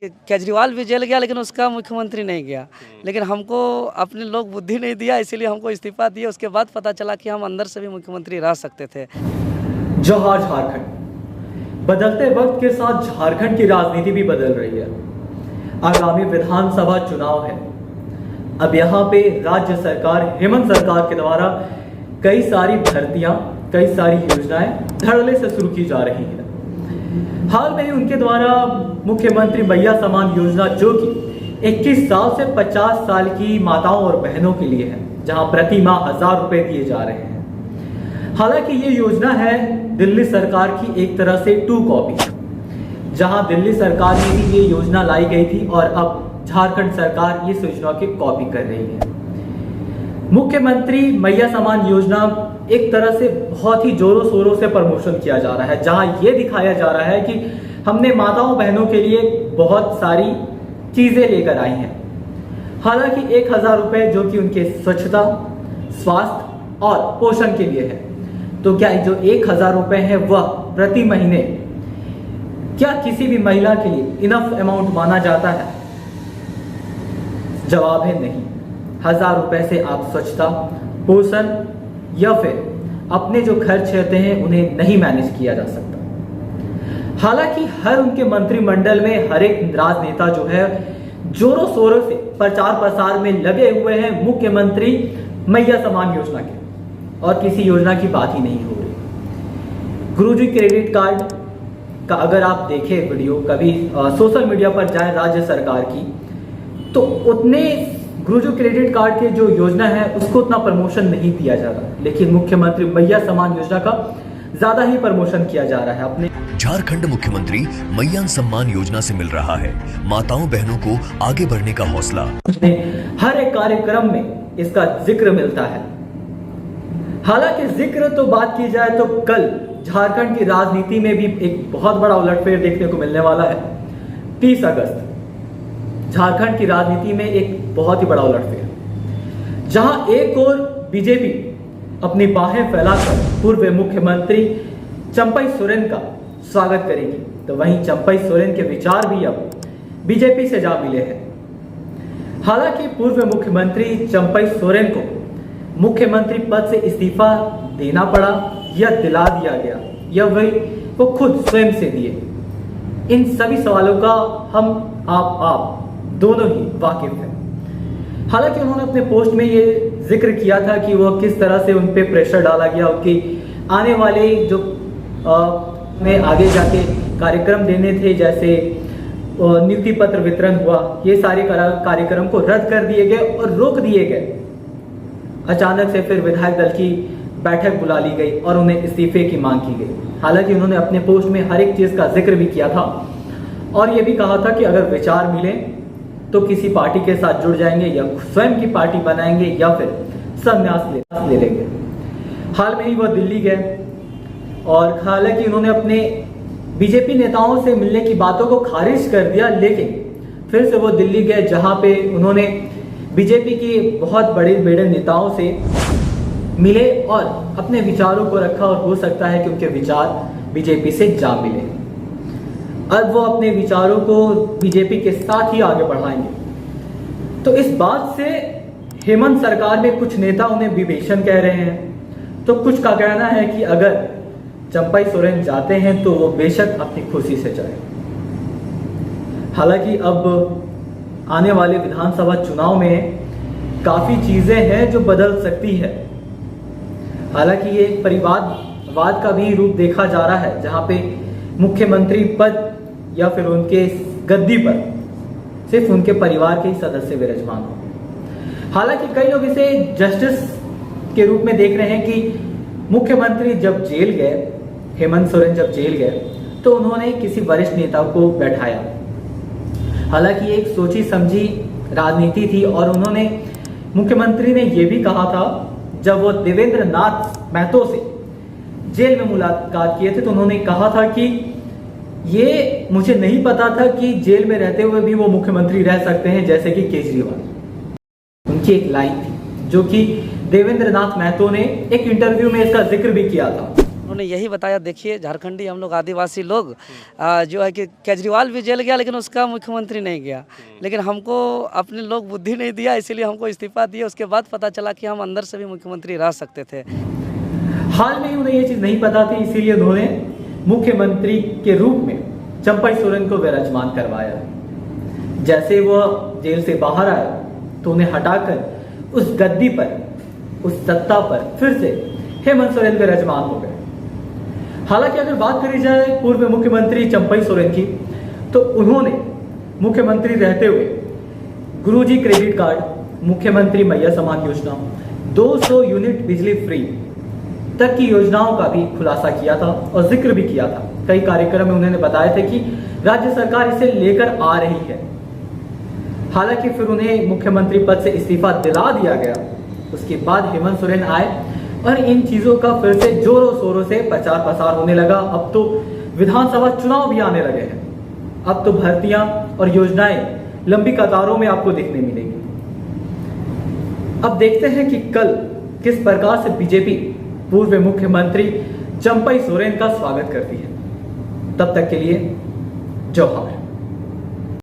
केजरीवाल भी जेल गया लेकिन उसका मुख्यमंत्री नहीं गया। लेकिन हमको अपने लोग बुद्धि नहीं दिया, इसीलिए हमको इस्तीफा दिया। उसके बाद पता चला कि हम अंदर से भी मुख्यमंत्री रह सकते थे। जोहार झारखंड। बदलते वक्त के साथ झारखंड की राजनीति भी बदल रही है। आगामी विधानसभा चुनाव है। अब यहाँ पे राज्य सरकार, हेमंत सरकार के द्वारा कई सारी भर्तियां, कई सारी योजनाएं धड़ल्ले से शुरू की जा रही है। हाल में ही उनके द्वारा मुख्यमंत्री मैया सम्मान योजना, जो कि 21 साल से 50 साल की माताओं और बहनों के लिए है, जहां प्रति माह 1000 रुपए दिए जा रहे हैं। हालांकि ये योजना है दिल्ली सरकार की एक तरह से 2 कॉपी, जहां दिल्ली सरकार में भी ये योजना लाई गई थी और अब झारखंड सरकार इस योजना की कॉपी कर रही है। मुख्यमंत्री मैया सम्मान योजना एक तरह से बहुत ही जोरों शोरों से प्रमोशन किया जा रहा है, जहां ये दिखाया जा रहा है कि हमने माताओं बहनों के लिए बहुत सारी चीजें लेकर आई हैं। हालांकि 1000 रुपए जो कि उनके स्वच्छता, स्वास्थ्य और पोषण के लिए है, तो क्या जो 1000 रुपए है वह प्रति महीने क्या किसी भी महिला के लिए इनफ अमाउंट माना जाता है? जवाब है नहीं। 1000 रुपए से आप स्वच्छता, पोषण या फिर अपने जो खर्च रहते हैं उन्हें नहीं मैनेज किया जा सकता। हालांकि हर उनके मंत्रिमंडल में हर एक राजनेता जो है जोरों शोरों से प्रचार प्रसार में लगे हुए हैं मुख्यमंत्री मैया सम्मान योजना के, और किसी योजना की बात ही नहीं हो रही। गुरुजी क्रेडिट कार्ड का अगर आप देखें वीडियो कभी सोशल मीडिया पर जाए राज्य सरकार की, तो उतने गुरुजी क्रेडिट कार्ड के जो योजना है उसको उतना प्रमोशन नहीं दिया जा रहा, लेकिन मुख्यमंत्री मैया सम्मान योजना का ज्यादा ही प्रमोशन किया जा रहा है। अपने झारखंड मुख्यमंत्री मैया सम्मान योजना से मिल रहा है माताओं बहनों को आगे बढ़ने का हौसला। हर एक कार्यक्रम में इसका जिक्र मिलता है। हालांकि जिक्र तो बात की जाए तो कल झारखंड की राजनीति में भी एक बहुत बड़ा उलटफेर देखने को मिलने वाला है। 30 अगस्त झारखंड की राजनीति में एक बहुत ही बड़ा उलटफेर, जहां एक और बीजेपी अपनी बाहें फैलाकर पूर्व मुख्यमंत्री चंपई सोरेन का स्वागत करेगी, तो वहीं चंपई सोरेन के विचार भी अब बीजेपी से जा मिले हैं। हालांकि पूर्व मुख्यमंत्री चंपई सोरेन को मुख्यमंत्री पद से इस्तीफा देना पड़ा या दिला दिया गया, या वो खुद स्वयं से दिए, इन सभी सवालों का हम आप दोनों ही वाकिफ हैं। हालांकि उन्होंने अपने पोस्ट में ये जिक्र किया था कि वह किस तरह से उन पे प्रेशर डाला गया, उनकी आने वाले जो में आगे जाके कार्यक्रम देने थे, जैसे नियुक्ति पत्र वितरण हुआ, ये सारे कार्यक्रम को रद्द कर दिए गए और रोक दिए गए। अचानक से फिर विधायक दल की बैठक बुला ली गई और उन्हें इस्तीफे की मांग की गई। हालांकि उन्होंने अपने पोस्ट में हर एक चीज का जिक्र भी किया था और ये भी कहा था कि अगर विचार मिले तो किसी पार्टी के साथ जुड़ जाएंगे या स्वयं की पार्टी बनाएंगे या फिर संन्यास ले लेंगे। हाल में ही वह दिल्ली गए और हालांकि उन्होंने अपने बीजेपी नेताओं से मिलने की बातों को खारिज कर दिया, लेकिन फिर से वो दिल्ली गए, जहां पे उन्होंने बीजेपी के बहुत बड़े बड़े नेताओं से मिले और अपने विचारों को रखा, और हो सकता है कि उनके विचार बीजेपी से जा मिले। अब वो अपने विचारों को बीजेपी के साथ ही आगे बढ़ाएंगे। तो इस बात से हेमंत सरकार में कुछ नेता उन्हें विभीषण कह रहे हैं, तो कुछ का कहना है कि अगर चंपई सोरेन जाते हैं तो वो बेशक अपनी खुशी से जाए। हालांकि अब आने वाले विधानसभा चुनाव में काफी चीजें हैं जो बदल सकती है। हालांकि ये एक परिवारवाद का भी रूप देखा जा रहा है, जहां पे मुख्यमंत्री पद या फिर उनके गद्दी पर सिर्फ उनके परिवार के ही सदस्य विराजमान हो। हालांकि कई लोग इसे जस्टिस के रूप में देख रहे हैं कि मुख्यमंत्री जब जेल गए, हेमंत सोरेन जब जेल गए, तो उन्होंने किसी वरिष्ठ नेता को बैठाया। हालांकि एक सोची समझी राजनीति थी और उन्होंने, मुख्यमंत्री ने यह भी कहा था जब वो देवेंद्र नाथ महतो से जेल में मुलाकात किए थे, तो उन्होंने कहा था कि ये मुझे नहीं पता था कि जेल में रहते हुए भी वो मुख्यमंत्री रह सकते हैं जैसे कि केजरीवाल। उनकी एक लाइन थी जो कि देवेंद्र नाथ महतो ने एक इंटरव्यू में इसका जिक्र भी किया था, उन्होंने यही बताया, देखिए झारखंडी हम लोग आदिवासी लोग जो है कि केजरीवाल भी जेल गया लेकिन उसका मुख्यमंत्री नहीं गया, लेकिन हमको अपने लोग बुद्धि नहीं दिया, इसीलिए हमको इस्तीफा दिया। उसके बाद पता चला कि हम अंदर से भी मुख्यमंत्री रह सकते थे। हाल में ही उन्हें ये चीज नहीं पता थी, इसीलिए उन्होंने मुख्यमंत्री के रूप में चंपई सोरेन को विराजमान करवाया। जैसे वह जेल से बाहर आए तो उन्हें हटाकर उस गद्दी पर, उस सत्ता पर फिर से हेमंत सोरेन विराजमान हो गए। हालांकि अगर बात करी जाए पूर्व मुख्यमंत्री चंपई सोरेन की, तो उन्होंने मुख्यमंत्री रहते हुए गुरुजी क्रेडिट कार्ड, मुख्यमंत्री मैया सम्मान योजना, 200 यूनिट बिजली फ्री तक की योजनाओं का भी खुलासा किया था और जिक्र भी किया था। कई कार्यक्रम में उन्होंने बताया था कि राज्य सरकार इसे लेकर आ रही है। हालांकि फिर उन्हें मुख्यमंत्री पद से इस्तीफा दिला दिया गया। उसके बाद हेमंत सोरेन आए और इन चीजों का फिर से जोरों शोरों से प्रचार प्रसार होने लगा। अब तो विधानसभा चुनाव भी आने लगे हैं। अब तो भर्तियां और योजनाएं लंबी कतारों में आपको देखने मिलेंगी। अब देखते हैं कि कल किस प्रकार से बीजेपी पूर्व मुख्यमंत्री चंपई सोरेन का स्वागत करती है। तब तक के लिए जोहार।